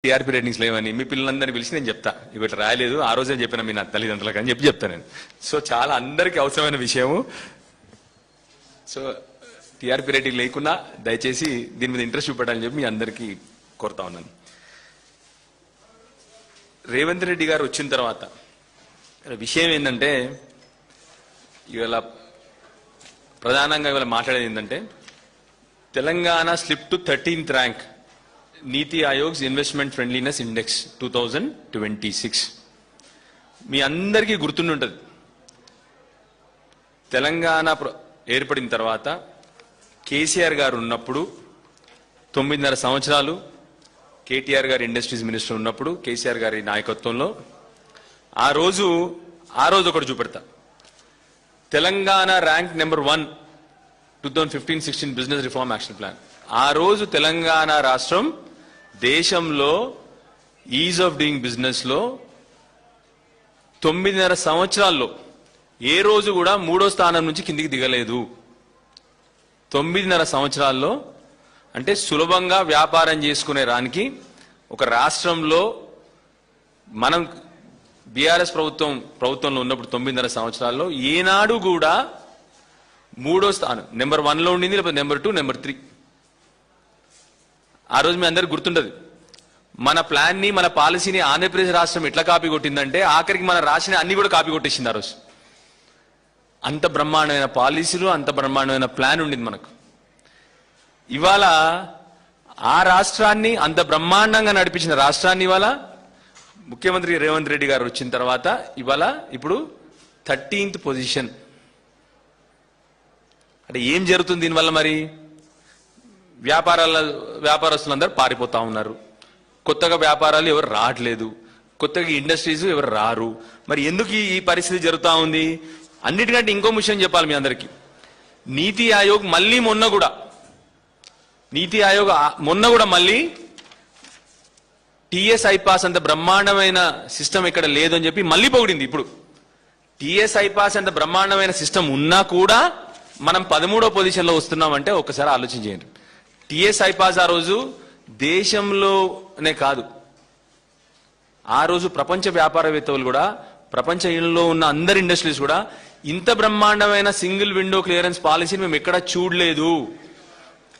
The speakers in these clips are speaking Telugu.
టీఆర్పీ రేటింగ్స్ లేవని మీ పిల్లలందరినీ పిలిచి నేను చెప్తా ఇవి రాయలేదు ఆ రోజే చెప్పిన మీ నా తల్లిదండ్రులకు అని చెప్తాను నేను. సో చాలా అందరికీ అవసరమైన విషయము. సో టీఆర్పీ రేటింగ్ లేకున్నా దయచేసి దీని మీద ఇంట్రెస్ట్ చూపెట్టాలని చెప్పి మీ అందరికీ కోరుతా ఉన్నాను. రేవంత్ రెడ్డి గారు వచ్చిన తర్వాత విషయం ఏంటంటే ఇవాళ ప్రధానంగా ఇవాళ మాట్లాడేది ఏంటంటే Telangana slip to 13th rank NITI ఆయోగ్స్ investment friendliness index 2026. మీ అందరికీ గుర్తుంటుంది తెలంగాణ ఏర్పడిన తర్వాత కేసీఆర్ గారు ఉన్నప్పుడు 9.5 సంవత్సరాలు కేటీఆర్ గారు ఇండస్ట్రీస్ మినిస్టర్ ఉన్నప్పుడు కేసీఆర్ గారి నాయకత్వంలో ఆ రోజు ఒకటి చూపెడతా. Telangana rank number 1 2015-16 business reform action plan. ఆ రోజు తెలంగాణ రాష్ట్రం దేశంలో ఈజ్ ఆఫ్ డూయింగ్ బిజినెస్ లో 9.5 సంవత్సరాల్లో ఏ రోజు కూడా 3వ స్థానం నుంచి కిందికి దిగలేదు. 9.5 సంవత్సరాల్లో అంటే సులభంగా వ్యాపారం చేసుకునే రానికి ఒక రాష్ట్రంలో మనం బీఆర్ఎస్ ప్రభుత్వంలో ఉన్నప్పుడు 9.5 సంవత్సరాల్లో ఏనాడు కూడా 3వ స్థానం నెంబర్ 1లో ఉండింది, లేకపోతే నెంబర్ 2, నెంబర్ 3. ఆ రోజు మీ అందరికి గుర్తుంటది. మన ప్లాన్ ని మన పాలసీని ఆంధ్రప్రదేశ్ రాష్ట్రం ఎట్లా కాపీ కొట్టిందంటే ఆఖరికి మన రాసిన అన్ని కూడా కాపీ కొట్టేసింది ఆ రోజు. అంత బ్రహ్మాండమైన పాలసీలు, అంత బ్రహ్మాండమైన ప్లాన్ ఉండింది మనకు. ఇవాళ ఆ రాష్ట్రాన్ని అంత బ్రహ్మాండంగా నడిపించిన రాష్ట్రాన్ని ఇవాళ ముఖ్యమంత్రి రేవంత్ రెడ్డి గారు వచ్చిన తర్వాత ఇప్పుడు 13th పొజిషన్. అంటే ఏం జరుగుతుంది దీనివల్ల? మరి వ్యాపారస్తులందరూ పారిపోతా ఉన్నారు, కొత్తగా వ్యాపారాలు ఎవరు రావట్లేదు, కొత్తగా ఇండస్ట్రీస్ ఎవరు రారు. మరి ఎందుకు ఈ పరిస్థితి జరుగుతూ ఉంది? అన్నిటికంటే ఇంకో విషయం చెప్పాలి మీ అందరికీ. నీతి ఆయోగ్ మొన్న కూడా మళ్ళీ టీఎస్ ఐపాస్ అంత బ్రహ్మాండమైన సిస్టమ్ ఇక్కడ లేదు అని చెప్పి మళ్ళీ పొగిడింది. ఇప్పుడు టీఎస్ ఐపాస్ అంత బ్రహ్మాండమైన సిస్టమ్ ఉన్నా కూడా మనం 13వ పొజిషన్లో వస్తున్నామంటే ఒకసారి ఆలోచన చేయండి. టీఎస్ ఐపాస్ ఆ రోజు దేశంలోనే కాదు, ఆ రోజు ప్రపంచ వ్యాపారవేత్తలు కూడా, ప్రపంచంలో ఉన్న అందరి ఇండస్ట్రీస్ కూడా ఇంత బ్రహ్మాండమైన సింగిల్ విండో క్లియరెన్స్ పాలసీని మేము ఎక్కడా చూడలేదు.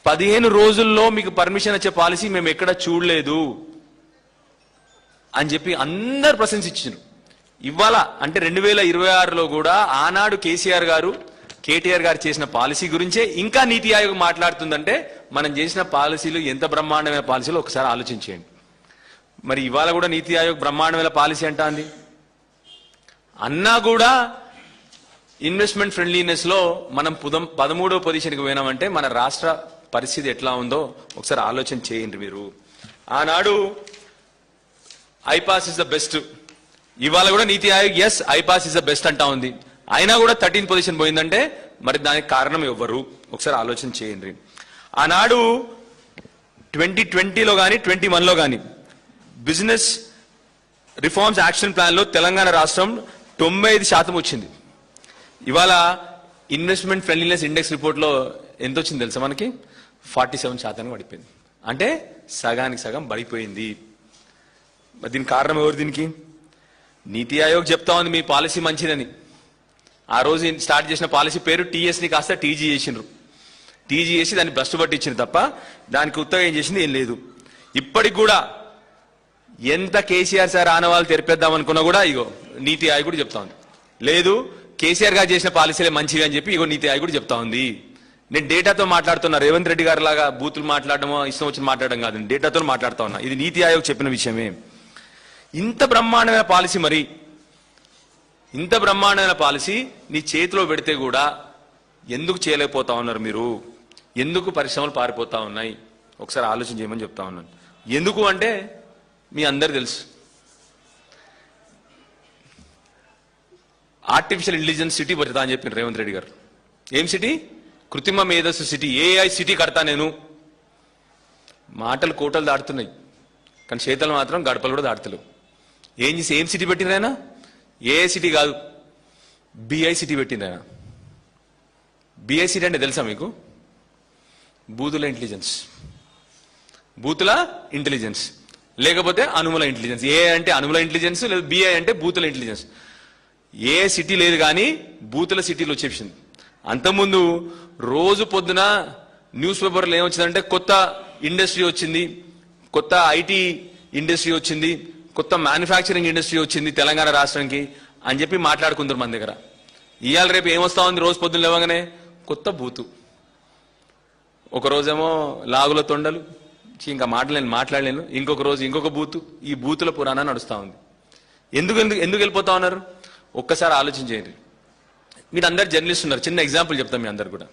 15 రోజుల్లో మీకు పర్మిషన్ వచ్చే పాలసీ మేము ఎక్కడా చూడలేదు అని చెప్పి అందరు ప్రశంసించారు. ఇవాళ అంటే 2026లో కూడా ఆనాడు కేసీఆర్ గారు, కేటీఆర్ గారు చేసిన పాలసీ గురించే ఇంకా నీతి ఆయోగ్ మాట్లాడుతుందంటే మనం చేసిన పాలసీలు ఎంత బ్రహ్మాండమైన పాలసీలు ఒకసారి ఆలోచించేయండి. మరి ఇవాళ కూడా నీతి ఆయోగ్ బ్రహ్మాండమైన పాలసీ అంటాంది. అన్నా కూడా ఇన్వెస్ట్మెంట్ ఫ్రెండ్లీనెస్ లో మనం 13వ పొజిషన్కి పోయినామంటే మన రాష్ట్ర పరిస్థితి ఎట్లా ఉందో ఒకసారి ఆలోచన చేయండి మీరు. ఆనాడు ఐపాస్ ఇస్ ద బెస్ట్, ఇవాళ కూడా NITI Aayog S iPASS is the best అంటా ఉంది. అయినా కూడా 13th పొజిషన్ పోయిందంటే మరి దానికి కారణం ఎవ్వరు? ఒకసారి ఆలోచన చేయండి. ఆనాడు 2020లో కానీ 2021లో కానీ బిజినెస్ రిఫార్మ్స్ యాక్షన్ ప్లాన్ లో తెలంగాణ రాష్ట్రం 95% వచ్చింది. ఇవాళ ఇన్వెస్ట్మెంట్ ఫ్రెండ్లీనెస్ ఇండెక్స్ రిపోర్ట్ లో ఎంత వచ్చింది తెలుసా మనకి? 47% పడిపోయింది. అంటే సగానికి సగం పడిపోయింది. దీనికి కారణం ఎవరు? దీనికి నీతి ఆయోగ్ చెప్తా ఉంది మీ పాలసీ మంచిదని. ఆ రోజు స్టార్ట్ చేసిన పాలసీ పేరు టీఎస్ని కాస్త టీజీ చేసిండ్రు. టీజీ చేసి దాన్ని భ్రష్టు పట్టించింది తప్ప దానికి ఉత్తగా ఏం చేసింది ఏం లేదు. ఇప్పటికి కూడా ఎంత కేసీఆర్ సార్ ఆనవాళ్ళు తెరిపేద్దాం అనుకున్నా కూడా ఇగో నీతి ఆయోగ్ కూడా చెప్తా ఉంది లేదు, కేసీఆర్ గారు చేసిన పాలసీలే మంచివి అని చెప్పి ఇగో నీతి ఆయోగ్ కూడా చెప్తా ఉంది. నేను డేటాతో మాట్లాడుతున్నా, రేవంత్ రెడ్డి గారి లాగా బూతులు మాట్లాడడమో ఇష్టం వచ్చిన మాట్లాడడం కాదు, డేటాతో మాట్లాడుతా ఉన్నా. ఇది నీతి ఆయోగ్ చెప్పిన విషయమే. ఇంత బ్రహ్మాండమైన పాలసీ, మరి ఇంత బ్రహ్మాండమైన పాలసీ నీ చేతిలో పెడితే కూడా ఎందుకు చేయలేకపోతా ఉన్నారు మీరు? ఎందుకు పరిశ్రమలు పారిపోతా ఉన్నాయి? ఒకసారి ఆలోచన చేయమని చెప్తా ఉన్నాను. ఎందుకు అంటే మీ అందరు తెలుసు, ఆర్టిఫిషియల్ ఇంటెలిజెన్స్ సిటీ పెడతా అని చెప్పిన రేవంత్ రెడ్డి గారు. ఏం సిటీ? కృత్రిమ మేధస్సు సిటీ, ఏఐ సిటీ కడతా నేను. మాటలు కోటలు దాటుతున్నాయి కానీ చేతలు మాత్రం గడపలు కూడా దాటుతలేవు. ఏం సిటీ పెట్టినైనా? ఏఐ సిటీ కాదు, బిఐ సిటీ పెట్టింది. బిఐ సిటీ అంటే తెలుసా మీకు? బూతుల ఇంటెలిజెన్స్. లేకపోతే అనుముల ఇంటెలిజెన్స్. ఏ అంటే అనుముల ఇంటెలిజెన్స్, లేదా బిఐ అంటే బూతుల ఇంటెలిజెన్స్. ఏ సిటీ లేదు కానీ బూతుల సిటీలు వచ్చేసింది. అంతకుముందు రోజు పొద్దున న్యూస్ పేపర్లో ఏమొచ్చిందంటే కొత్త ఇండస్ట్రీ వచ్చింది, కొత్త ఐటీ ఇండస్ట్రీ వచ్చింది, కొత్త మ్యానుఫ్యాక్చరింగ్ ఇండస్ట్రీ వచ్చింది తెలంగాణ రాష్ట్రానికి అని చెప్పి మాట్లాడుకుంటారు మన దగ్గర. ఇవాళ రేపు ఏమొస్తా ఉంది, రోజు పొద్దున్న లేవగానే కొత్త బూతు. ఒక రోజేమో లాగుల తొండలు, ఇంకా మాట్లాడలేను. ఇంకొక రోజు ఇంకొక బూతు. ఈ బూతుల పురాణం నడుస్తూ ఉంది. ఎందుకు వెళ్ళిపోతా ఉన్నారు ఒక్కసారి ఆలోచించేయండి. మీరు అందరు జర్నలిస్ట్ ఉన్నారు, చిన్న ఎగ్జాంపుల్ చెప్తాం. మీ అందరు కూడా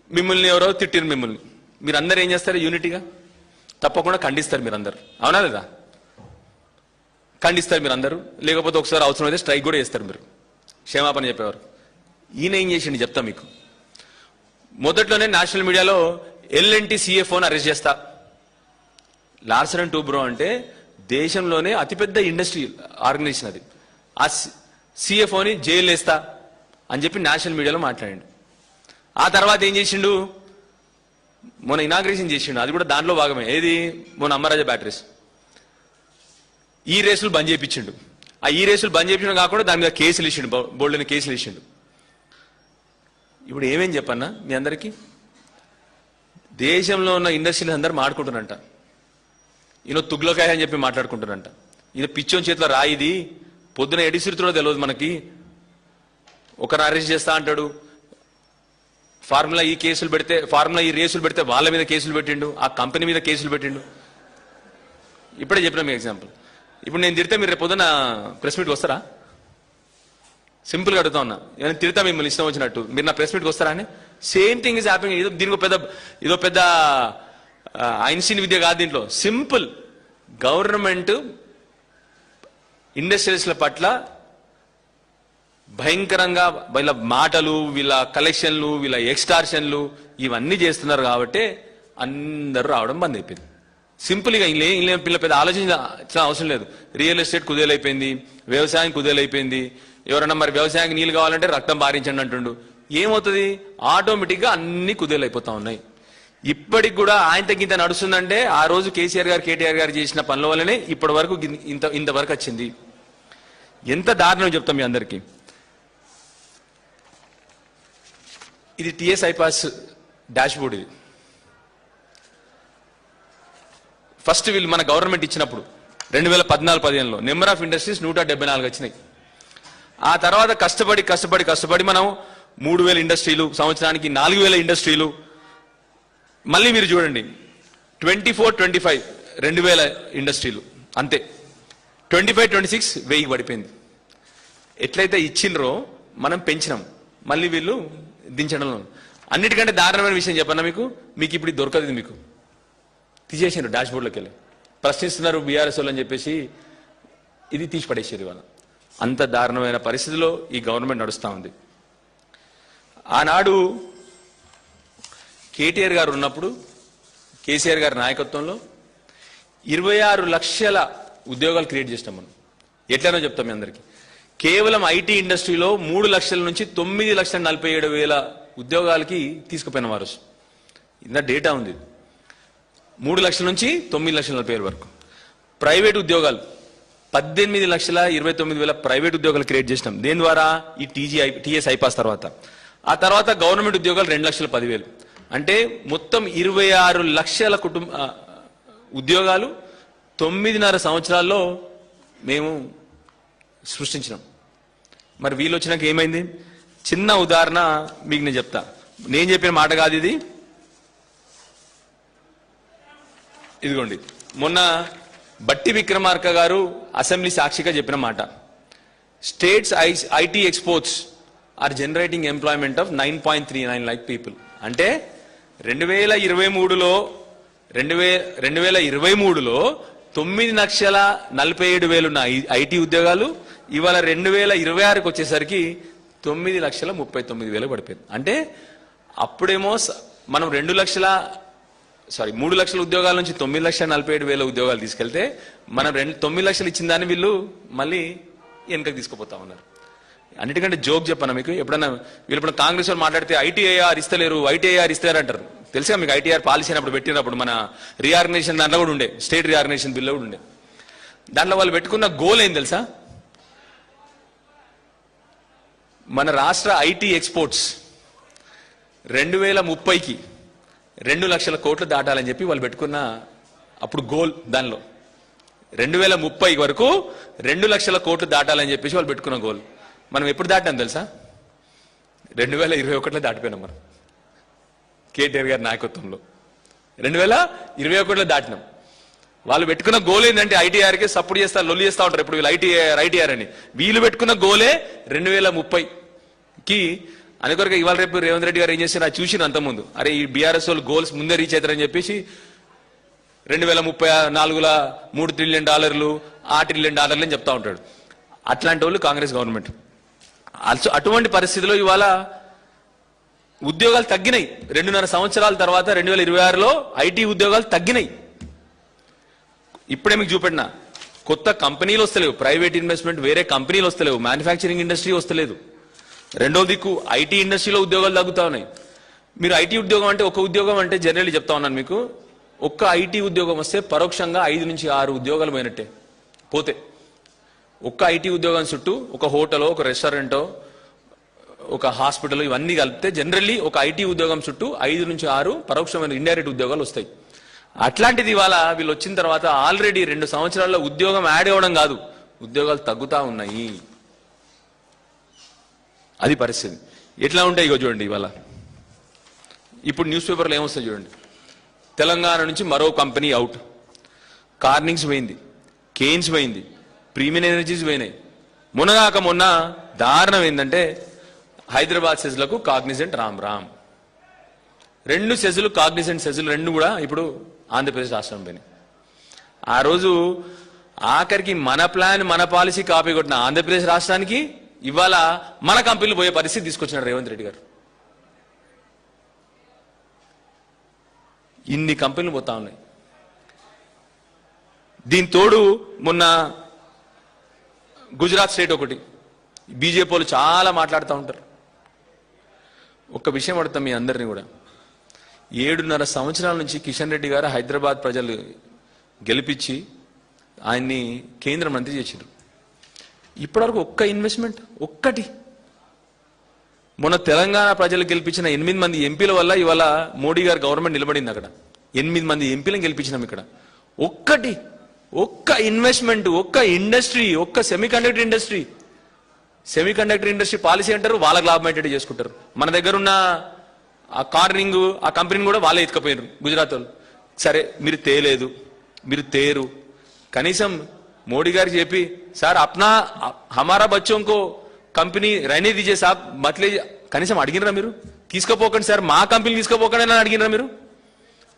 మిమ్మల్ని ఎవరో తిట్టిరు, మిమ్మల్ని మీరు అందరు ఏం చేస్తారు, యూనిటీగా తప్పకుండా ఖండిస్తారు మీరు అందరు, అవునా లేదా? ఖండిస్తారు మీరు అందరూ. లేకపోతే ఒకసారి అవసరం అయితే స్ట్రైక్ కూడా చేస్తారు మీరు, క్షమాపణ చెప్పేవారు. ఈయన ఏం చేసిండు చెప్తా మీకు. మొదట్లోనే నేషనల్ మీడియాలో ఎల్ఎన్టీ సిఎఫ్ఓని అరెస్ట్ చేస్తా. లార్సన్ అండ్ టూబ్రో అంటే దేశంలోనే అతిపెద్ద ఇండస్ట్రీ ఆర్గనైజేషన్ అది. ఆ సిఎఫ్ఓని జైలు వేస్తా అని చెప్పి నేషనల్ మీడియాలో మాట్లాడిండు. ఆ తర్వాత ఏం చేసిండు, మొన్న ఇనాగ్రేషన్ చేసిండు, అది కూడా దాంట్లో భాగమే. ఏది, మొన్న అమ్మరాజా బ్యాటరీస్ ఈ రేసులు బంద్ చేయించిండు. ఆ ఈ రేసులు బంద్ చేయించడం కాకుండా దాని మీద కేసులు ఇచ్చిండు, బోల్డెని కేసులు ఇచ్చిండు. ఇప్పుడు ఏమేం చెప్పన్నా మీ అందరికీ, దేశంలో ఉన్న ఇండస్ట్రీలు అందరూ మాట్లాడుకుంటున్నారంట. ఈయన తుగ్లకాయ అని చెప్పి మాట్లాడుకుంటున్నారంట. ఇది పిచ్చోని చేతిలో రాయిది, పొద్దున ఎడిసిరుతుడో తెలియదు మనకి. ఒకరు అరెస్ట్ చేస్తా అంటాడు, ఫార్ములా ఈ కేసులు పెడితే, ఫార్ములా ఈ రేసులు పెడితే వాళ్ళ మీద కేసులు పెట్టిండు, ఆ కంపెనీ మీద కేసులు పెట్టిండు. ఇప్పుడే చెప్పిన మీ ఎగ్జాంపుల్. ఇప్పుడు నేను తిడితే మీరు రేపు పొద్దున ప్రెస్ మీట్కి వస్తారా? సింపుల్గా అడుగుతా ఉన్నా. ఏమైనా తిడతా మిమ్మల్ని ఇష్టం వచ్చినట్టు, మీరు నా ప్రెస్ మీట్కి వస్తారా అని. Same thing is happening. ఇదో పెద్ద ఐన్స్టీన్ విద్య కాదు దీంట్లో. సింపుల్. గవర్నమెంట్ ఇండస్ట్రియలిస్టుల పట్ల భయంకరంగా వీళ్ళ మాటలు, వీళ్ళ కలెక్షన్లు, వీళ్ళ ఎక్స్టార్షన్లు ఇవన్నీ చేస్తున్నారు కాబట్టి అందరూ రావడం బంద్ అయిపోయింది. సింపుల్గా వీళ్ళ పెద్ద ఆలోచించిన అవసరం లేదు. రియల్ ఎస్టేట్ కుదేలైపోయింది, వ్యవసాయం కుదేలైపోయింది. ఎవరన్నా మరి వ్యవసాయానికి నీళ్ళు కావాలంటే రక్తం పారించండి అంటుండు. ఏమవుతుంది, ఆటోమేటిక్గా అన్ని కుదేలైపోతా ఉన్నాయి. ఇప్పటికి కూడా ఆయన తగ్గింత నడుస్తుందంటే ఆ రోజు కేసీఆర్ గారు, కేటీఆర్ గారు చేసిన పనుల వల్లనే ఇప్పటి వరకు ఇంతవరకు వచ్చింది. ఎంత దారుణం చెప్తాం మీ అందరికీ. ఇది టిఎస్ ఐపాస్ డాష్ బోర్డ్. ఇది ఫస్ట్ వీళ్ళు మన గవర్నమెంట్ ఇచ్చినప్పుడు 2014-15లో నెంబర్ ఆఫ్ ఇండస్ట్రీస్ 174 వచ్చినాయి. ఆ తర్వాత కష్టపడి మనం 3000 ఇండస్ట్రీలు, సంవత్సరానికి 4000 ఇండస్ట్రీలు. మళ్ళీ మీరు చూడండి 24-25 2000 ఇండస్ట్రీలు అంతే. 25-26 1000 పడిపోయింది. ఎట్లయితే ఇచ్చిండ్రో మనం పెంచినాం, మళ్ళీ వీళ్ళు దించడంలో. అన్నిటికంటే దారుణమైన విషయం చెప్పన్నా మీకు ఇప్పుడు ఇది దొరకదు. మీకు తీసేసారు డాష్ బోర్డ్లోకి వెళ్ళి. ప్రశ్నిస్తున్నారు బీఆర్ఎస్ వాళ్ళు అని చెప్పేసి ఇది తీసి పడేసారు ఇవాళ. అంత దారుణమైన పరిస్థితిలో ఈ గవర్నమెంట్ నడుస్తూ ఉంది. ఆనాడు కేటీఆర్ గారు ఉన్నప్పుడు, కేసీఆర్ గారి నాయకత్వంలో 26 లక్షల ఉద్యోగాలు క్రియేట్ చేసినాం మనం. ఎట్లనో చెప్తాం మీ అందరికీ. కేవలం ఐటీ ఇండస్ట్రీలో 3 లక్షల నుంచి 9,47,000 ఉద్యోగాలకి తీసుకుపోయిన వారు. ఇంత డేటా ఉంది. 3 లక్షల నుంచి 9,40,000 వరకు. ప్రైవేట్ ఉద్యోగాలు 18,29,000 ప్రైవేట్ ఉద్యోగాలు క్రియేట్ చేసినాం. దేని ద్వారా, ఈ టీఎస్ ఐపాస్ తర్వాత. ఆ తర్వాత గవర్నమెంట్ ఉద్యోగాలు 2,10,000. అంటే మొత్తం 26 లక్షల ఉద్యోగాలు 9.5 సంవత్సరాల్లో మేము సృష్టించినాం. మరి వీళ్ళు వచ్చినాక ఏమైంది? చిన్న ఉదాహరణ మీకు నేను చెప్తా. నేను చెప్పిన మాట కాదు ఇది. ఇదిగోండి, మొన్న బట్టి విక్రమార్క గారు అసెంబ్లీ సాక్షిగా చెప్పిన మాట. State's IT exports are generating employment of 9.39 lakh people. అంటే 2023లో 9,47,000 ఉన్న ఐటీ ఉద్యోగాలు ఇవాళ 2026కి వచ్చేసరికి 9,39,000 పడిపోయింది. అంటే అప్పుడేమో మనం 3 లక్షల ఉద్యోగాల నుంచి 9,47,000 ఉద్యోగాలు తీసుకెళ్తే మనం 9 లక్షలు ఇచ్చిన దాన్ని వీళ్ళు మళ్ళీ వెనకకి తీసుకుపోతా ఉన్నారు. అన్నిటికంటే జోక్ చెప్పాను మీకు. ఎప్పుడన్నా కాంగ్రెస్ వాళ్ళు మాట్లాడితే ఐటీఐఆర్ ఇస్తలేరు అంటారు. తెలుసా మీకు ఐటీఆర్ పాలసీ అప్పుడు పెట్టినప్పుడు మన రీఆర్గనైజేషన్ దాంట్లో కూడా ఉండే, స్టేట్ రీఆర్గనైజేషన్ బిల్లో కూడా ఉండే. దాంట్లో వాళ్ళు పెట్టుకున్న గోల్ ఏం తెలుసా? మన రాష్ట్ర ఐటీ ఎక్స్పోర్ట్స్ 2030కి 2 లక్షల కోట్లు దాటాలని చెప్పి వాళ్ళు పెట్టుకున్న అప్పుడు గోల్. దానిలో 2030 వరకు 2 లక్షల కోట్లు దాటాలని చెప్పేసి వాళ్ళు పెట్టుకున్న గోల్. మనం ఎప్పుడు దాటాం తెలుసా? 2021లో దాటిపోయినాం మనం, కేటీఆర్ గారి నాయకత్వంలో 2021లో దాటినాం. వాళ్ళు పెట్టుకున్న గోల్ ఏంటంటే ఐటీఆర్కి సపోర్ట్ చేస్తారు, లొల్లి చేస్తూ ఉంటారు ఇప్పుడు వీళ్ళు ఐటీఆర్ అని. వీళ్ళు పెట్టుకున్న గోలే 2030కి. అనుకోరగా ఇవాళ రేపు రేవంత్ రెడ్డి గారు ఏం చేశారు అది చూసిన అంతకుముందు, అరే ఈ బీఆర్ఎస్ వాళ్ళు గోల్స్ ముందే రీచ్ అవుతారని చెప్పేసి 2034లో $3 ట్రిలియన్, $1 ట్రిలియన్ అని చెప్తా ఉంటాడు. అట్లాంటి వాళ్ళు కాంగ్రెస్ గవర్నమెంట్. అటువంటి పరిస్థితిలో ఇవాళ ఉద్యోగాలు తగ్గినాయి. 2.5 సంవత్సరాల తర్వాత 2026లో ఐటీ ఉద్యోగాలు తగ్గినాయి. ఇప్పుడే మీకు చూపెట్టిన కొత్త కంపెనీలు వస్తలేవు, ప్రైవేట్ ఇన్వెస్ట్మెంట్ వేరే కంపెనీలు వస్తలేవు, మ్యానుఫ్యాక్చరింగ్ ఇండస్ట్రీ వస్తలేదు. రెండో దిక్కు ఐటీ ఇండస్ట్రీలో ఉద్యోగాలు తగ్గుతా ఉన్నాయి. మీరు ఐటీ ఉద్యోగం అంటే ఒక ఉద్యోగం అంటే జనరల్లీ చెప్తా ఉన్నాను మీకు, ఒక్క ఐటీ ఉద్యోగం వస్తే పరోక్షంగా 5 నుంచి 6 ఉద్యోగాలు పోయినట్టే. పోతే ఒక్క ఐటీ ఉద్యోగం చుట్టూ ఒక హోటలో, ఒక రెస్టారెంటో, ఒక హాస్పిటల్ ఇవన్నీ కలిపితే జనరల్లీ ఒక ఐటీ ఉద్యోగం చుట్టూ 5 నుంచి 6 పరోక్షమైన ఇండైరెక్ట్ ఉద్యోగాలు వస్తాయి. అట్లాంటిది ఇవాళ వీళ్ళు వచ్చిన తర్వాత ఆల్రెడీ 2 సంవత్సరాల్లో ఉద్యోగం యాడ్ అవ్వడం కాదు, ఉద్యోగాలు తగ్గుతా ఉన్నాయి. అది పరిస్థితి. ఎట్లా ఉంటాయి ఇగో చూడండి. ఇవాళ ఇప్పుడు న్యూస్ పేపర్లో ఏమొస్తుంది చూడండి. తెలంగాణ నుంచి మరో కంపెనీ అవుట్, కార్నింగ్స్ పోయింది, కేన్స్ పోయింది, ప్రీమియర్ ఎనర్జీస్ పోయినాయి. మొన్న దారుణం ఏంటంటే హైదరాబాద్ సెజ్లకు కాగ్నిజెంట్ రామ్ 2 సెజ్లు, కాగ్నిజెంట్ సెజ్లు 2 కూడా ఇప్పుడు ఆంధ్రప్రదేశ్ రాష్ట్రం పోయినాయి. ఆ రోజు ఆఖరికి మన ప్లాన్ మన పాలసీ కాపీ కొట్టిన ఆంధ్రప్రదేశ్ రాష్ట్రానికి ఇవాళ మన కంపెనీలు పోయే పరిస్థితి తీసుకొచ్చినారు రేవంత్ రెడ్డి గారు. ఇన్ని కంపెనీలు పోతా ఉన్నాయి. దీని తోడు మొన్న గుజరాత్ స్టేట్ ఒకటి, బీజేపీ వాళ్ళు చాలా మాట్లాడుతూ ఉంటారు. ఒక్క విషయం అడుగుతాం మీ అందరినీ కూడా, 7.5 సంవత్సరాల నుంచి కిషన్ రెడ్డి గారు హైదరాబాద్ ప్రజలు గెలిపించి ఆయన్ని కేంద్ర మంత్రి చేశారు. ఇప్పటివరకు ఒక్క ఇన్వెస్ట్మెంట్ ఒక్కటి. మొన్న తెలంగాణ ప్రజలు గెలిపించిన 8 మంది ఎంపీల వల్ల ఇవాళ మోడీ గారు గవర్నమెంట్ నిలబడింది. అక్కడ 8 మంది ఎంపీలను గెలిపించినాం. ఇక్కడ ఒక్క ఇన్వెస్ట్మెంట్, ఒక్క ఇండస్ట్రీ, ఒక్క సెమీకండక్టర్ ఇండస్ట్రీ పాలసీ అంటారు, వాళ్ళకి లాభం అయ్యేటట్టు చేసుకుంటారు. మన దగ్గర ఉన్న ఆ కార్నింగ్ ఆ కంపెనీని కూడా వాళ్ళే ఎత్తుకపోయారు గుజరాత్ వాళ్ళు. సరే మీరు తేలేదు, మీరు తేరు, కనీసం మోడీ గారికి చెప్పి సార్ అప్నా హమారా బచ్చోంకో కంపెనీ रहने दीजिए साहब मत ले, కనీసం అడిగినరా మీరు? తీసుకుపోకండి సార్, మా కంపెనీ తీసుకుపోకండి అని అడిగినరా మీరు?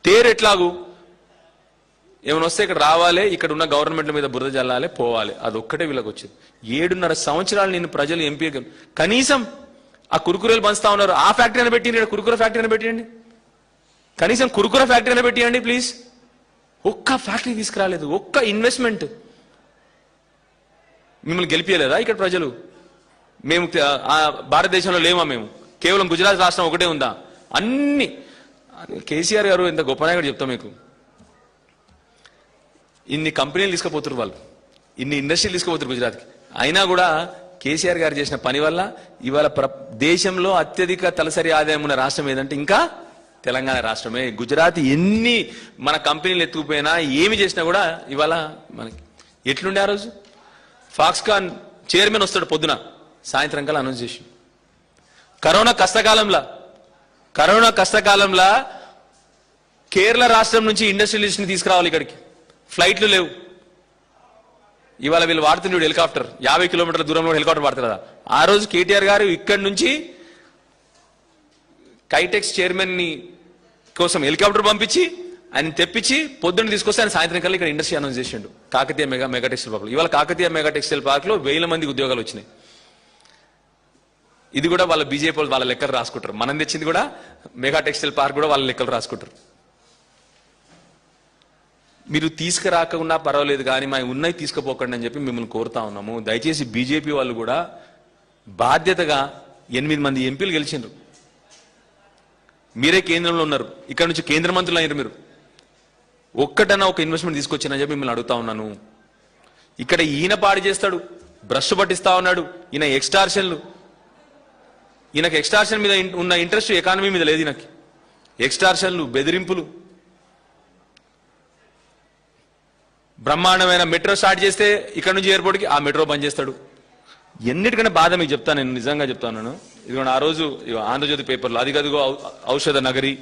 తేరు ఎట్లాగు ఏమైనా వస్తే ఇక్కడ రావాలి, ఇక్కడ ఉన్న గవర్నమెంట్ల మీద బురద జల్లాలి, పోవాలి. అదొక్కటే వీళ్ళకి వచ్చింది. 7.5 సంవత్సరాలు నేను ప్రజలు ఎంపీ, కనీసం ఆ కురుకురేలు పంచుతా ఉన్నారు, ఆ ఫ్యాక్టరీ అని పెట్టిండి, కురుకుర ఫ్యాక్టరీ అని పెట్టియండి, కనీసం కురుకుర ఫ్యాక్టరీ అని పెట్టియండి ప్లీజ్. ఒక్క ఫ్యాక్టరీ తీసుకురాలేదు, ఒక్క ఇన్వెస్ట్మెంట్. మిమ్మల్ని గెలిపియలేదా ఇక్కడ ప్రజలు? మేము భారతదేశంలో లేమా? మేము కేవలం గుజరాత్ రాష్ట్రం ఒకటే ఉందా? అన్ని కేసీఆర్ గారు ఎంత గొప్ప నాయకుడు చెప్తాం మీకు. ఇన్ని కంపెనీలు తీసుకుపోతున్నారు వాళ్ళు, ఇన్ని ఇండస్ట్రీలు తీసుకుపోతారు గుజరాత్కి. అయినా కూడా కేసీఆర్ గారు చేసిన పని వల్ల ఇవాళ దేశంలో అత్యధిక తలసరి ఆదాయం ఉన్న రాష్ట్రం ఏదంటే ఇంకా తెలంగాణ రాష్ట్రమే. గుజరాత్ ఎన్ని మన కంపెనీలు ఎత్తుకుపోయినా ఏమి చేసినా కూడా ఇవాళ మనకి ఎట్లుండే ఆ రోజు. ఫాక్స్కాన్ చైర్మన్ వస్తాడు పొద్దున, సాయంత్రం కల్లా అనౌన్స్ చేసి కరోనా కష్టకాలంలో కేరళ రాష్ట్రం నుంచి ఇండస్ట్రియలిస్ట్ని తీసుకురావాలి ఇక్కడికి, ఫ్లైట్లు లేవు. ఇవాళ వీళ్ళు వాడుతుండే హెలికాప్టర్, 50 కిలోమీటర్ల దూరంలో హెలికాప్టర్ వాడుతారు కదా. ఆ రోజు కేటీఆర్ గారు ఇక్కడి నుంచి కైటెక్స్ చైర్మన్ ని కోసం హెలికాప్టర్ పంపించి ఆయన తెప్పించి పొద్దున్న తీసుకొస్తే ఆయన సాయంత్రం కల్లా ఇక్కడ ఇండస్ట్రీ అనౌన్స్ చేసిండు, కాకతీయ మెగా టెక్స్టైల్ పార్క్. ఇవాళ కాకతీయ మెగా టెక్స్టైల్ పార్క్ లో 1000 మంది ఉద్యోగాలు వచ్చినాయి. ఇది కూడా వాళ్ళ బీజేపీ వాళ్ళు వాళ్ళ లెక్కలు రాసుకుంటారు. మనం తెచ్చింది కూడా మెగా టెక్స్టైల్ పార్క్ కూడా వాళ్ళ లెక్కలు రాసుకుంటారు. మీరు తీసుకురాకుండా పర్వాలేదు కానీ మా ఉన్నాయి తీసుకుపోకండి అని చెప్పి మిమ్మల్ని కోరుతా ఉన్నాము. దయచేసి బీజేపీ వాళ్ళు కూడా బాధ్యతగా 8 మంది ఎంపీలు గెలిచిండ్రు. మీరే కేంద్రంలో ఉన్నారు, ఇక్కడ నుంచి కేంద్ర మంత్రులు అయ్యారు మీరు. ఒక్కటన్నా ఒక ఇన్వెస్ట్మెంట్ తీసుకొచ్చినా చెప్పి మిమ్మల్ని అడుగుతా ఉన్నాను. ఇక్కడ ఈయన పాడు చేస్తాడు, బ్రష్ పట్టిస్తా ఉన్నాడు, ఈయన ఎక్స్టార్షన్లు. ఈయనకు ఎక్స్టార్షన్ మీద ఉన్న ఇంట్రెస్ట్ ఎకానమీ మీద లేదు. ఈయనకి ఎక్స్టార్షన్లు, బెదిరింపులు. బ్రహ్మాండమైన మెట్రో స్టార్ట్ చేస్తే ఇక్కడ నుంచి ఎయిర్పోర్ట్కి ఆ మెట్రో బంద్ చేస్తాడు. ఎన్నిటికన్నా బాధ మీకు చెప్తాను, నేను నిజంగా చెప్తాను. ఇదిగో ఆ రోజు ఆంధ్రజ్యోతి పేపర్లో అది కదుగో ఔషధ నగరి,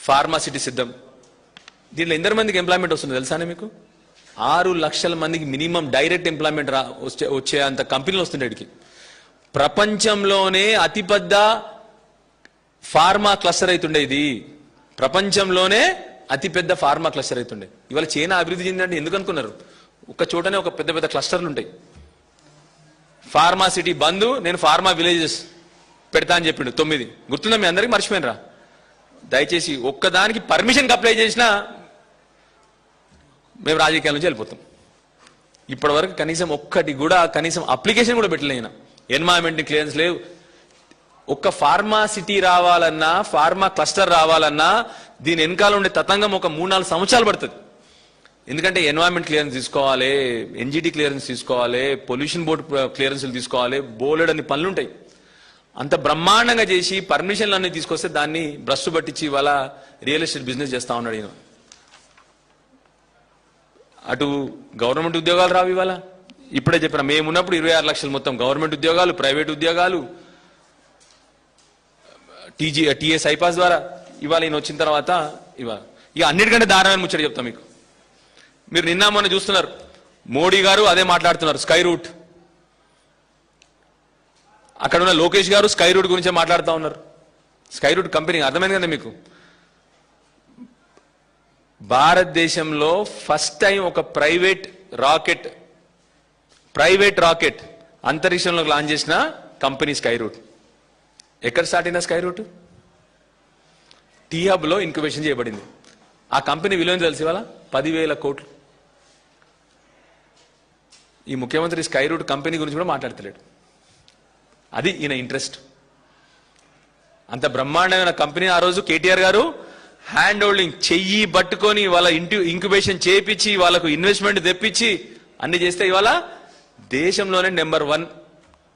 ఫార్మాసిటీ సిద్ధం. దీంట్లో ఎందరి మందికి ఎంప్లాయ్మెంట్ వస్తుంది తెలుసానే మీకు? 6 లక్షల మందికి మినిమం డైరెక్ట్ ఎంప్లాయ్మెంట్ వచ్చే అంత కంపెనీలు వస్తుండే ఇక్కడికి. ప్రపంచంలోనే అతిపెద్ద ఫార్మా క్లస్టర్ అవుతుండే ఇది. ప్రపంచంలోనే అతిపెద్ద ఫార్మా క్లస్టర్ అవుతుండే. ఇవాళ చైనా అభివృద్ధి చెందిందంటే ఎందుకు అనుకున్నారు? ఒక చోటనే ఒక పెద్ద పెద్ద క్లస్టర్లు ఉంటాయి. ఫార్మా సిటీ బంద్, నేను ఫార్మా విలేజెస్ పెడతా అని చెప్పిండు 9. గుర్తుందా మీ అందరికీ? మర్చిపోయినరా? దయచేసి ఒక్కదానికి పర్మిషన్కి అప్లై చేసినా మేము రాజకీయాల నుంచి వెళ్ళిపోతాం. ఇప్పటి వరకు కనీసం ఒక్కటి కూడా, కనీసం అప్లికేషన్ కూడా పెట్టలేను. ఎన్వైరన్మెంట్ క్లియరెన్స్ లేవు. ఒక్క ఫార్మా సిటీ రావాలన్నా, ఫార్మా క్లస్టర్ రావాలన్నా దీని వెనకాల ఉండే తతంగం ఒక 3-4 సంవత్సరాలు పడుతుంది. ఎందుకంటే ఎన్వైరన్మెంట్ క్లియరెన్స్ తీసుకోవాలి, ఎన్జిటి క్లియరెన్స్ తీసుకోవాలి, పొల్యూషన్ బోర్డు క్లియరెన్స్లు తీసుకోవాలి, బోలెడన్ని పనులు ఉంటాయి. అంత బ్రహ్మాండంగా చేసి పర్మిషన్లు అన్ని తీసుకొస్తే దాన్ని బ్రష్ పట్టించి ఇవాళ రియల్ ఎస్టేట్ బిజినెస్ చేస్తా ఉన్నాడు ఈయన. అటు గవర్నమెంట్ ఉద్యోగాలు రావు ఇవాళ. ఇప్పుడే చెప్పిన మేమున్నప్పుడు 26 లక్షలు మొత్తం గవర్నమెంట్ ఉద్యోగాలు, ప్రైవేట్ ఉద్యోగాలు, టీఎస్ ఐపాస్ ద్వారా. ఇవాళ ఈయన వచ్చిన తర్వాత ఇవాళ ఇక అన్నిటికంటే దారుణమైన ముచ్చట చెప్తా మీకు. మీరు నిన్న మొన్న చూస్తున్నారు, మోడీ గారు అదే మాట్లాడుతున్నారు, స్కై రూట్. అక్కడ ఉన్న లోకేష్ గారు స్కై రూట్ గురించే మాట్లాడుతూ ఉన్నారు. స్కై రూట్ కంపెనీ అర్థమైంది కదా మీకు? భారతదేశంలో ఫస్ట్ టైం ఒక ప్రైవేట్ రాకెట్ అంతరిక్షంలోకి లాంచ్ చేసిన కంపెనీ స్కై రూట్. ఎక్కడ స్టార్ట్ అయిన స్కై రూట్? టీ హబ్ లో ఇంక్యుబేషన్ చేయబడింది. ఆ కంపెనీ విలువ తెలిసి ఇవాళ 10,000 కోట్లు. ఈ ముఖ్యమంత్రి స్కై రూట్ కంపెనీ గురించి కూడా మాట్లాడతలేడు. అది ఈయన ఇంట్రెస్ట్. అంత బ్రహ్మాండమైన కంపెనీ ఆ రోజు కేటీఆర్ గారు హ్యాండ్ హోల్డింగ్ చెయ్యి పట్టుకొని వాళ్ళ ఇంక్యుబేషన్ చేపించి వాళ్ళకు ఇన్వెస్ట్మెంట్ తెప్పించి అన్ని చేస్తే ఇవాళ దేశంలోనే నెంబర్ 1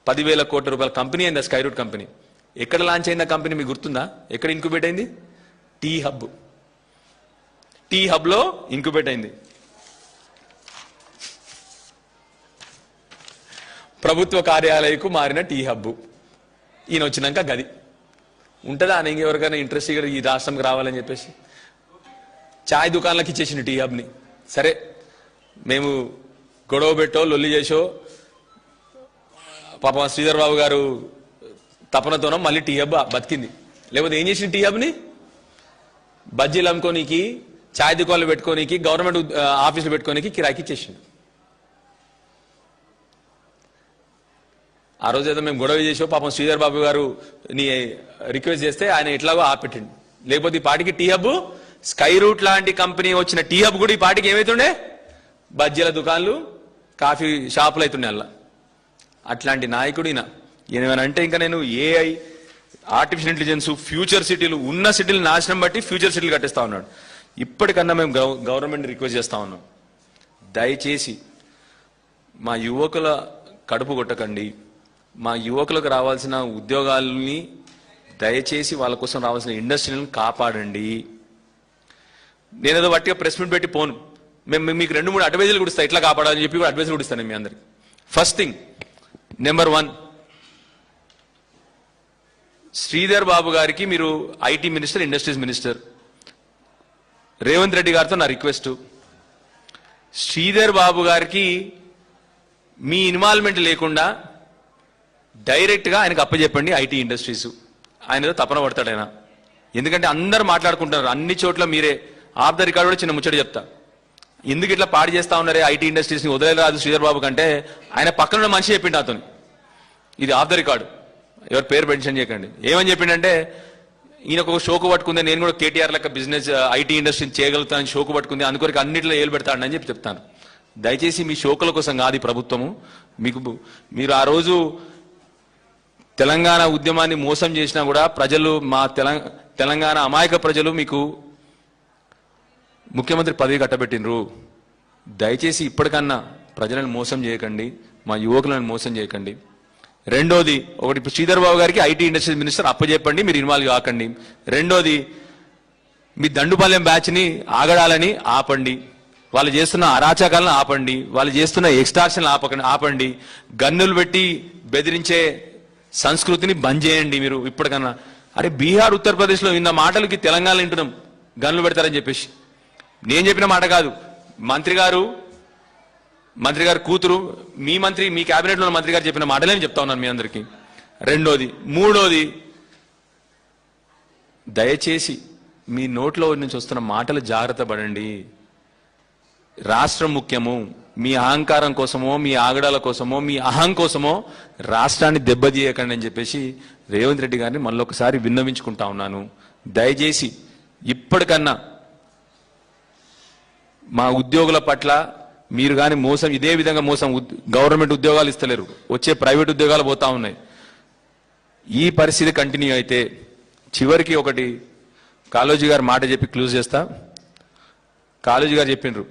10,000 కోట్ల రూపాయల కంపెనీ అయింది స్కై రూట్ కంపెనీ. ఎక్కడ లాంచ్ అయింది ఆ కంపెనీ మీకు గుర్తుందా? ఎక్కడ ఇంక్యుబేట్ అయింది? టీ హబ్ లో ఇంక్యుబేట్ అయింది. ప్రభుత్వ కార్యాలయకు మారిన టీ హబ్. ఈయన వచ్చినాక గది ఉంటుందా? అని ఇంకెవరికైనా ఇంట్రెస్ట్ ఈ రాష్ట్రంకి రావాలని చెప్పేసి చాయ్ దుకాణాలకు ఇచ్చేసిండు టీ హబ్ని. సరే, మేము గొడవ పెట్టో లొల్లి చేసో పాపం శ్రీధర్ బాబు గారు తపనతోనో మళ్ళీ టీ హబ్ బతికింది. లేకపోతే ఏం చేసింది? టీ హబ్ని బజ్జీలు అమ్ముకోనికి, ఛాయ్ దుకాణాలు పెట్టుకోనికి, గవర్నమెంట్ ఆఫీసులు పెట్టుకోనికి కిరాయికి ఇచ్చేసిండు. ఆ రోజు ఏదో మేము గొడవ చేసో పాపం శ్రీధర్ బాబు గారు నీ రిక్వెస్ట్ చేస్తే ఆయన ఎట్లాగో ఆపెట్టిండు. లేకపోతే ఈ పాటికి టీ హబ్, స్కై రూట్ లాంటి కంపెనీ వచ్చిన టీ హబ్ కూడా ఈ పాటికి ఏమైతుండే? బజ్జీల దుకాణాలు, కాఫీ షాపులు అవుతుండే అలా. అట్లాంటి నాయకుడు ఈయన అంటే ఇంకా నేను ఏఐ, ఆర్టిఫిషియల్ ఇంటెలిజెన్స్, ఫ్యూచర్ సిటీలు, ఉన్న సిటీలు నాశనం బట్టి ఫ్యూచర్ సిటీలు కట్టిస్తా ఉన్నాడు. ఇప్పటికన్నా మేము గవర్నమెంట్ రిక్వెస్ట్ చేస్తా ఉన్నాం, దయచేసి మా యువకుల కడుపు కొట్టకండి. మా యువకులకు రావాల్సిన ఉద్యోగాలని దయచేసి వాళ్ళ కోసం రావాల్సిన ఇండస్ట్రీలను కాపాడండి. నేనేదో బట్టిగా ప్రెస్ మీట్ పెట్టి పోను. మేము మీకు 2-3 అడ్వైజులు కూడా ఇస్తాను, ఇట్లా కాపాడాలని చెప్పి కూడా అడ్వైజులు కూడా ఇస్తాను మీ అందరికి. First thing, number 1, Sridhar Babu గారికి మీరు IT minister, industries minister, Revanth Reddy గారితో నా రిక్వెస్ట్, శ్రీధర్ బాబు గారికి మీ ఇన్వాల్వ్మెంట్ లేకుండా డైరెక్ట్గా ఆయనకు అప్పచెప్పండి ఐటీ ఇండస్ట్రీస్. ఆయన ఏదో తపన పడతాడు ఆయన. ఎందుకంటే అందరు మాట్లాడుకుంటున్నారు అన్ని చోట్ల. మీరే ఆఫ్ ద రికార్డ్ కూడా చిన్న ముచ్చట చెప్తా. ఎందుకు ఇట్లా పాడు చేస్తా ఉన్నారే ఐటీ ఇండస్ట్రీస్ని, వదిలేరాదు శ్రీధర్ బాబు కంటే ఆయన పక్కన ఉన్న మనిషి చెప్పిండు అతను. ఇది ఆఫ్ ద రికార్డు, ఎవరు పేరు మెన్షన్ చేయకండి. ఏమని చెప్పిండంటే, ఈయనకు ఒక షోకు పట్టుకుంది, నేను కూడా కేటీఆర్ లెక్క బిజినెస్ ఐటీ ఇండస్ట్రీని చేయగలుగుతానని షోకు పట్టుకుంది, అందుకొరకు అన్నింటిలో ఏలు పెడతాడని చెప్పి చెప్తాను. దయచేసి మీ షోకుల కోసం కాదు ప్రభుత్వము. మీరు ఆ రోజు తెలంగాణ ఉద్యమాన్ని మోసం చేసినా కూడా ప్రజలు మా తెలంగాణ అమాయక ప్రజలు మీకు ముఖ్యమంత్రి పదవి కట్టబెట్టినరు. దయచేసి ఇప్పటికన్నా ప్రజలను మోసం చేయకండి, మా యువకులను మోసం చేయకండి. రెండోది, ఒకటి ఇప్పుడు శ్రీధర్ బాబు గారికి ఐటీ ఇండస్ట్రీ మినిస్టర్ అప్పచెప్పండి, మీరు ఇన్వాల్వ్ కాకండి. రెండోది, మీ దండుపాలెం బ్యాచ్ని ఆగడాలని ఆపండి, వాళ్ళు చేస్తున్న అరాచకాలను ఆపండి, వాళ్ళు చేస్తున్న ఎక్స్టార్షన్ ఆపండి, గన్నులు పెట్టి బెదిరించే సంస్కృతిని బంద్ చేయండి మీరు ఇప్పటికన్నా. అరే బీహార్ ఉత్తరప్రదేశ్లో విన్న మాటలకి తెలంగాణలో వింటున్నాం గన్నులు పెడతారని చెప్పేసి. నేను చెప్పిన మాట కాదు, మంత్రి గారు కూతురు, మీ క్యాబినెట్లో ఉన్న మంత్రి గారు చెప్పిన మాటలే నేను చెప్తా ఉన్నాను మీ అందరికీ. రెండోది, మూడోది, దయచేసి మీ నోట్లో నుంచి వస్తున్న మాటలు జాగ్రత్త పడండి. రాష్ట్రం ముఖ్యము. మీ అహంకారం కోసమో, మీ ఆగడాల కోసమో, మీ అహం కోసమో రాష్ట్రాన్ని దెబ్బతీయకండి అని చెప్పేసి రేవంత్ రెడ్డి గారిని మళ్ళొకసారి విన్నవించుకుంటా ఉన్నాను. దయచేసి ఇప్పటికన్నా మా ఉద్యోగుల పట్ల మీరు కానీ మోసం, ఇదే విధంగా మోసం, గవర్నమెంట్ ఉద్యోగాలు ఇస్తలేరు, వచ్చే ప్రైవేట్ ఉద్యోగాలు పోతా ఉన్నాయి. ఈ పరిస్థితి కంటిన్యూ అయితే చివరికి ఒకటి కాళోజీ గారు మాట చెప్పి క్లోజ్ చేస్తా. కాళోజీ గారు చెప్పిండ్రు,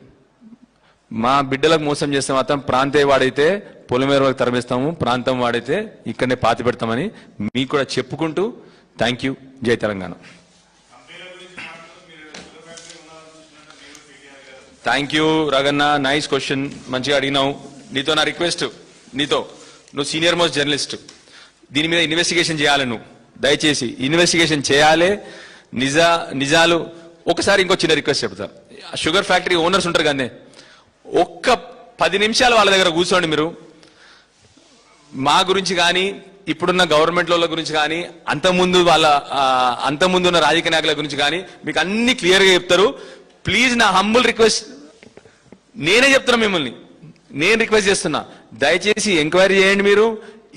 మా బిడ్డలకు మోసం చేస్తే మాత్రం ప్రాంతీయ వాడైతే పొలిమేర వరకు తరమేస్తాము, ప్రాంతం వాడైతే ఇక్కడనే పాతి పెడతామని మీకు కూడా చెప్పుకుంటూ థ్యాంక్ యూ. జై Telangana. Thank you Raganna, nice question, మంచిగా అడిగినావు. నీతో నా రిక్వెస్ట్, నువ్వు సీనియర్ మోస్ట్ జర్నలిస్ట్, దీని మీద ఇన్వెస్టిగేషన్ చేయాలి. నువ్వు దయచేసి ఇన్వెస్టిగేషన్ చేయాలి. నిజాలు ఒకసారి ఇంకో చిన్న రిక్వెస్ట్ చెప్తా. షుగర్ ఫ్యాక్టరీ ఓనర్స్ ఉంటారు కానీ ఒక్క 10 నిమిషాలు వాళ్ళ దగ్గర కూర్చోండి. మీరు మా గురించి కానీ, ఇప్పుడున్న గవర్నమెంట్ల గురించి కానీ, అంతకుముందు ఉన్న రాజకీయ నాయకుల గురించి కానీ మీకు అన్ని క్లియర్గా చెప్తారు. ప్లీజ్, నా హంబుల్ రిక్వెస్ట్, నేనే చెప్తున్నా మిమ్మల్ని, నేను రిక్వెస్ట్ చేస్తున్నా, దయచేసి ఎంక్వైరీ చేయండి, మీరు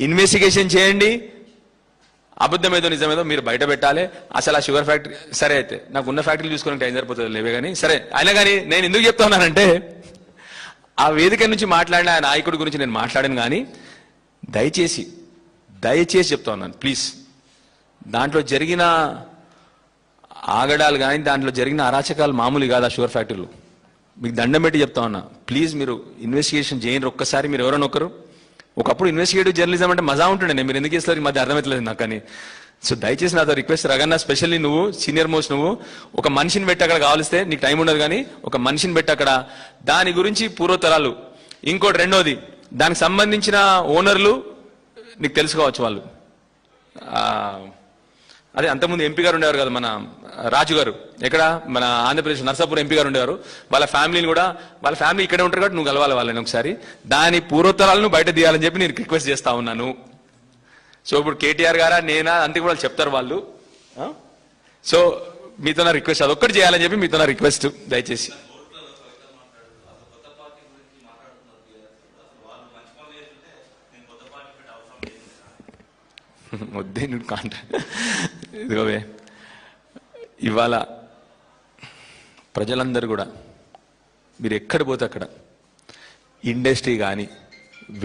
ఇన్వెస్టిగేషన్ చేయండి. అబద్ధమేదో నిజమేదో మీరు బయట పెట్టాలి. అసలు ఆ షుగర్ ఫ్యాక్టరీ సరే అయితే నాకు ఉన్న ఫ్యాక్టరీలు చూసుకోవడానికి టైం సరిపోతుంది లేవే కానీ సరే. అయినా కానీ నేను ఎందుకు చెప్తా ఉన్నానంటే, ఆ వేదిక నుంచి మాట్లాడిన ఆ నాయకుడి గురించి నేను మాట్లాడాను కానీ దయచేసి చెప్తా ఉన్నాను, ప్లీజ్, దాంట్లో జరిగిన ఆగడాలు కానీ, దాంట్లో జరిగిన అరాచకాలు మామూలు కాదు. ఆ షుగర్ ఫ్యాక్టరీలో మీకు దండం పెట్టి చెప్తా ఉన్నా, ప్లీజ్ మీరు ఇన్వెస్టిగేషన్ చేయండి ఒక్కసారి. మీరు ఎవరైనా ఒకప్పుడు ఇన్వెస్టిగేటివ్ జర్నలిజం అంటే మజా ఉంటుండే, మీరు ఎందుకు చేస్తారు ఈ మధ్య అర్థమవుతలేదు నాకు అని. సో దయచేసి నాతో రిక్వెస్ట్, రగన్న స్పెషల్లీ నువ్వు సీనియర్ మోస్ట్, నువ్వు ఒక మనిషిని పెట్టి అక్కడ కావలిస్తే నీకు టైం ఉండదు కానీ ఒక మనిషిని పెట్టి అక్కడ దాని గురించి పూర్వతరాలు. ఇంకోటి రెండోది, దానికి సంబంధించిన ఓనర్లు నీకు తెలుసుకోవచ్చు. వాళ్ళు అదే అంతకుముందు ఎంపీ గారు ఉండేవారు కదా, మన రాజు గారు, ఎక్కడ మన ఆంధ్రప్రదేశ్ నర్సాపూర్ ఎంపీ గారు ఉండేవారు. వాళ్ళ ఫ్యామిలీని కూడా, వాళ్ళ ఫ్యామిలీ ఇక్కడే ఉంటారు కాబట్టి నువ్వు కలవాలి వాళ్ళని ఒకసారి. దాని పూర్వోత్తరాలను బయట తీయాలని చెప్పి నేను రిక్వెస్ట్ చేస్తా ఉన్నాను. సో ఇప్పుడు కేటీఆర్ గారా నేనా అంతే కూడా చెప్తారు వాళ్ళు. సో మీతో నా రిక్వెస్ట్, అదొక్కటి చేయాలని చెప్పి మీతో నా రిక్వెస్ట్ దయచేసి. వద్దే నువ్వు ఇదిగోవే, ఇవాళ ప్రజలందరూ కూడా మీరు ఎక్కడ పోతే అక్కడ ఇండస్ట్రీ కానీ,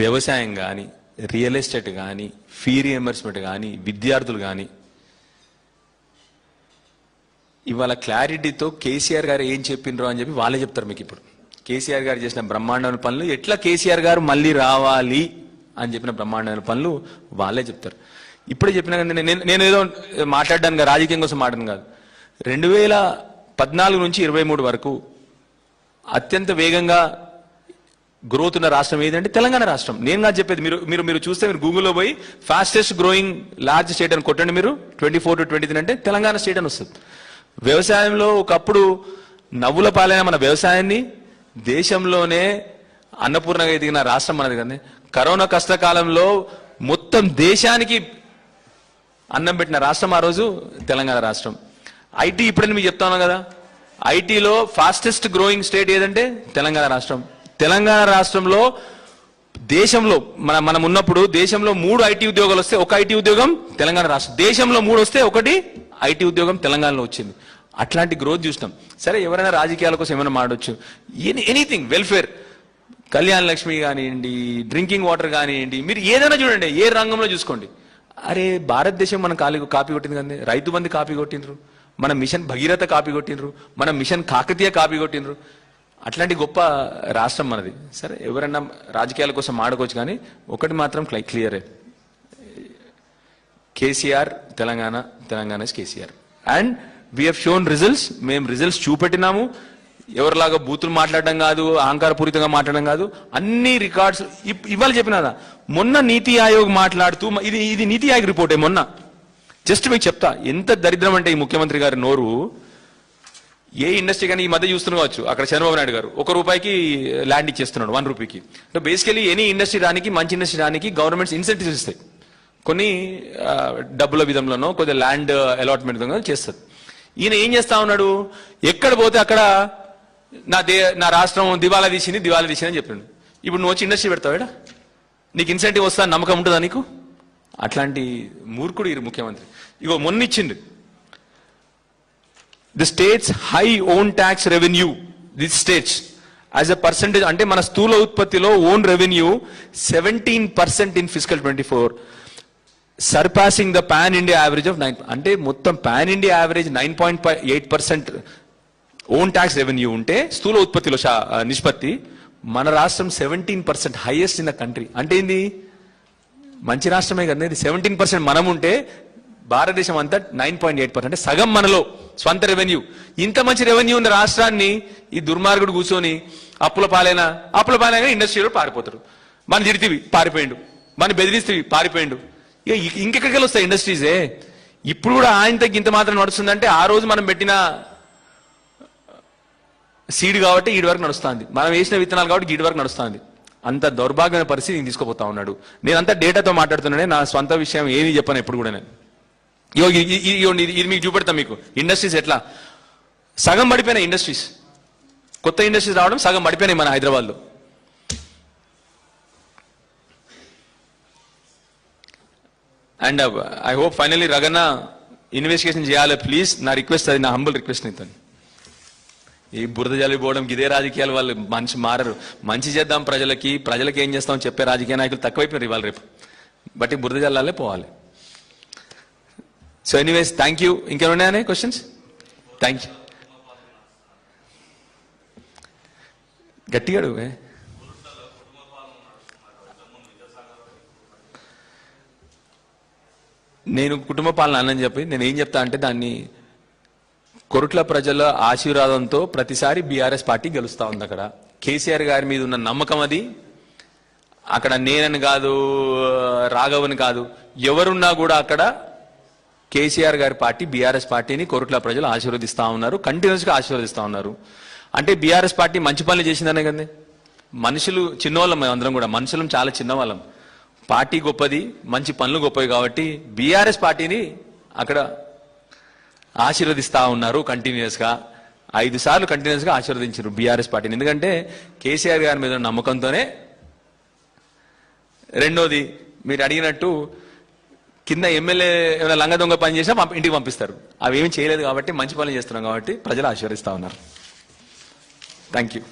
వ్యవసాయం కానీ, రియల్ ఎస్టేట్ కానీ, ఫీ రియంబర్స్మెంట్ కానీ, విద్యార్థులు కానీ, ఇవాళ క్లారిటీతో కేసీఆర్ గారు ఏం చెప్పిండ్రో అని చెప్పి వాళ్ళే చెప్తారు మీకు. ఇప్పుడు కేసీఆర్ గారు చేసిన బ్రహ్మాండమైన పనులు, ఎట్లా కేసీఆర్ గారు మళ్ళీ రావాలి అని చెప్పిన బ్రహ్మాండమైన పనులు వాళ్ళే చెప్తారు. ఇప్పుడే చెప్పినా కానీ నేను ఏదో మాట్లాడడానికి రాజకీయం కోసం మాట్లాడను కాదు. 2014 నుంచి 23 వరకు అత్యంత వేగంగా గ్రోత్ ఉన్న రాష్ట్రం ఏదంటే తెలంగాణ రాష్ట్రం. నేను కాదు చెప్పేది, మీరు చూస్తే మీరు గూగుల్లో పోయి ఫాస్టెస్ట్ గ్రోయింగ్ లార్జ్ స్టేట్ అని కొట్టండి మీరు, 24 to 23 అంటే తెలంగాణ స్టేట్ అని వస్తుంది. వ్యవసాయంలో ఒకప్పుడు నవ్వుల పాలైన మన వ్యవసాయాన్ని దేశంలోనే అన్నపూర్ణగా ఎదిగిన రాష్ట్రం మనది కానీ, కరోనా కష్టకాలంలో మొత్తం దేశానికి అన్నం పెట్టిన రాష్ట్రం ఆ రోజు తెలంగాణ రాష్ట్రం. ఐటీ ఇప్పుడని మీకు చెప్తా ఉన్నా కదా, ఐటీలో ఫాస్టెస్ట్ గ్రోయింగ్ స్టేట్ ఏదంటే తెలంగాణ రాష్ట్రం. తెలంగాణ రాష్ట్రంలో దేశంలో మనం ఉన్నప్పుడు దేశంలో 3 ఐటీ ఉద్యోగాలు వస్తే ఒక ఐటీ ఉద్యోగం తెలంగాణ రాష్ట్రం, దేశంలో 3 వస్తే ఒకటి ఐటీ ఉద్యోగం తెలంగాణలో వచ్చింది. అట్లాంటి గ్రోత్ చూస్తాం. సరే ఎవరైనా రాజకీయాల కోసం ఏమైనా మాడవచ్చు, ఎనీథింగ్ వెల్ఫేర్, కళ్యాణ లక్ష్మి కానివ్వండి, డ్రింకింగ్ వాటర్ కానివ్వండి, మీరు ఏదైనా చూడండి, ఏ రంగంలో చూసుకోండి, అరే భారతదేశం మనం కాపీ కొట్టింది కానీ రైతు బంధు కాపీ కొట్టిండ్రు, మన మిషన్ భగీరథ కాపీ కొట్టిండ్రు, మన మిషన్ కాకతీయ కాపీ కొట్టిండ్రు. అట్లాంటి గొప్ప రాష్ట్రం మనది. సరే ఎవరన్నా రాజకీయాల కోసం ఆడుకోవచ్చు, కానీ ఒకటి మాత్రం క్లియరే, KCR Telangana, Telangana is KCR. And we have shown results. మేము రిజల్ట్స్ చూపెట్టినాము. ఎవరిలాగా బూతులు మాట్లాడడం కాదు, అహంకారపూరితంగా మాట్లాడడం కాదు, అన్ని రికార్డ్స్ ఇవాళ చెప్పినా. మొన్న నీతి ఆయోగ్ మాట్లాడుతూ ఇది నీతి ఆయోగ్ రిపోర్టే మొన్న. జస్ట్ మీకు చెప్తా ఎంత దరిద్రం అంటే ఈ ముఖ్యమంత్రి గారి నోరు. ఏ ఇండస్ట్రీ కానీ ఈ మధ్య చూస్తున్నా కావచ్చు, అక్కడ చంద్రబాబు నాయుడు గారు ₹1 ల్యాండ్ ఇచ్చేస్తున్నాడు ₹1. అంటే బేసికలీ ఎనీ ఇండస్ట్రీ రానికి, మంచి ఇండస్ట్రీ రానికి గవర్నమెంట్స్ ఇన్సెంటివ్స్ ఇస్తాయి. కొన్ని డబ్బుల విధంలోనో కొద్దిగా ల్యాండ్ అలాట్మెంట్ చేస్తుంది. ఈయన ఏం చేస్తా ఉన్నాడు, ఎక్కడ పోతే అక్కడ నా రాష్ట్రం దివాలా తీసింది అని చెప్పిండు. ఇప్పుడు నువ్వు వచ్చి ఇండస్ట్రీ పెడతావాడా? నీకు ఇన్సెంటివ్ వస్తా నమ్మకం ఉంటుందా నీకు? అట్లాంటి మూర్ఖుడు ఈ ముఖ్యమంత్రి. ఇగో మొన్న ఇచ్చిండు, the states high own tax revenue, this states as a percentage, అంటే మన స్థూల ఉత్పత్తిలో own revenue 17% in physical 24, సర్పాసింగ్ the pan India average of 9. అంటే మొత్తం pan India average 9.8% own tax revenue ఉంటే స్థూల ఉత్పత్తిలో నిష్పత్తి, మన రాష్ట్రం 17%, హైయెస్ట్ ఇన్ ద కంట్రీ. అంటే ఏంది, మంచి రాష్ట్రమే కదా ఇది. 17% మనం ఉంటే భారతదేశం అంతా 9.8%, అంటే సగం మనలో స్వంత రెవెన్యూ. ఇంత మంచి రెవెన్యూ ఉన్న రాష్ట్రాన్ని ఈ దుర్మార్గుడు కూర్చొని అప్పుల పాలైనా ఇండస్ట్రీలో పారిపోతాడు. మన తిడితివి పారిపోయిండు, మన బెదిరిస్తేవి పారిపోయిండు. ఇంకెక్కడికి వస్తాయి ఇండస్ట్రీసే. ఇప్పుడు కూడా ఆయనతో ఇంత మాత్రం నడుస్తుందంటే ఆ రోజు మనం పెట్టిన సీడ్ కాబట్టి ఈడి వరకు నడుస్తుంది, మనం వేసిన విత్తనాలు కాబట్టి ఈడి వరకు నడుస్తుంది. అంత దౌర్భాగ్యమైన పరిస్థితి తీసుకుపోతా ఉన్నాడు. నేనంతా డేటాతో మాట్లాడుతున్నానే, నా స్వంత విషయం ఏది చెప్పాను ఎప్పుడు కూడా నేను. ఇది మీకు చూపెడతాం. మీకు ఇండస్ట్రీస్ ఎట్లా సగం పడిపోయినాయి, ఇండస్ట్రీస్ కొత్త ఇండస్ట్రీస్ రావడం సగం పడిపోయినాయి మన హైదరాబాద్లో. And I hope finally Raganna investigation చేయాలి ప్లీజ్. నా రిక్వెస్ట్, అది నా హంబుల్ రిక్వెస్ట్. నీతోని ఈ బురద జల్లిపోవడం ఇదే రాజకీయాలు. వాళ్ళు మనిషి మారరు. మంచి చేద్దాం ప్రజలకి ఏం చేస్తాం చెప్పే రాజకీయ నాయకులు తక్కువైపోయినారు ఇవాళ రేపు. బట్ ఈ బురద జల్లాలే పోవాలి. So anyways thank you. ఇంకేమైనా ఉన్నాయనే క్వశ్చన్స్? Thank you. గట్టిగా అడుగు. నేను కుటుంబ పాలన అన్నని చెప్పి నేను ఏం చెప్తా అంటే, దాన్ని కొరుట్ల ప్రజల ఆశీర్వాదంతో ప్రతిసారి బీఆర్ఎస్ పార్టీ గెలుస్తా ఉంది. అక్కడ కేసీఆర్ గారి మీద ఉన్న నమ్మకం అది. అక్కడ నేనని కాదు, రాఘవని కాదు, ఎవరున్నా కూడా అక్కడ కేసీఆర్ గారి పార్టీ, బీఆర్ఎస్ పార్టీని కొరుట్ల ప్రజలు ఆశీర్వదిస్తా ఉన్నారు, కంటిన్యూస్ గా ఆశీర్వదిస్తా ఉన్నారు. అంటే బీఆర్ఎస్ పార్టీ మంచి పనులు చేసిందనే కదండి. మనుషులు చిన్నవాళ్ళం, మేము అందరం కూడా మనుషులం, చాలా చిన్నవాళ్ళం. పార్టీ గొప్పది, మంచి పనులు గొప్పవి కాబట్టి బీఆర్ఎస్ పార్టీని అక్కడ ఆశీర్వదిస్తా ఉన్నారు కంటిన్యూస్ గా. 5 సార్లు కంటిన్యూస్ గా ఆశీర్వదించారు బీఆర్ఎస్ పార్టీని. ఎందుకంటే కేసీఆర్ గారి మీద నమ్మకంతోనే. రెండోది, మీరు అడిగినట్టు కింద ఎమ్మెల్యే ఏమైనా లంగ దొంగ పని చేసినా ఇంటికి పంపిస్తారు. అవి ఏమి చేయలేదు కాబట్టి మంచి పనులు చేస్తున్నాం కాబట్టి ప్రజలు ఆశీర్వదిస్తా ఉన్నారు. Thank you.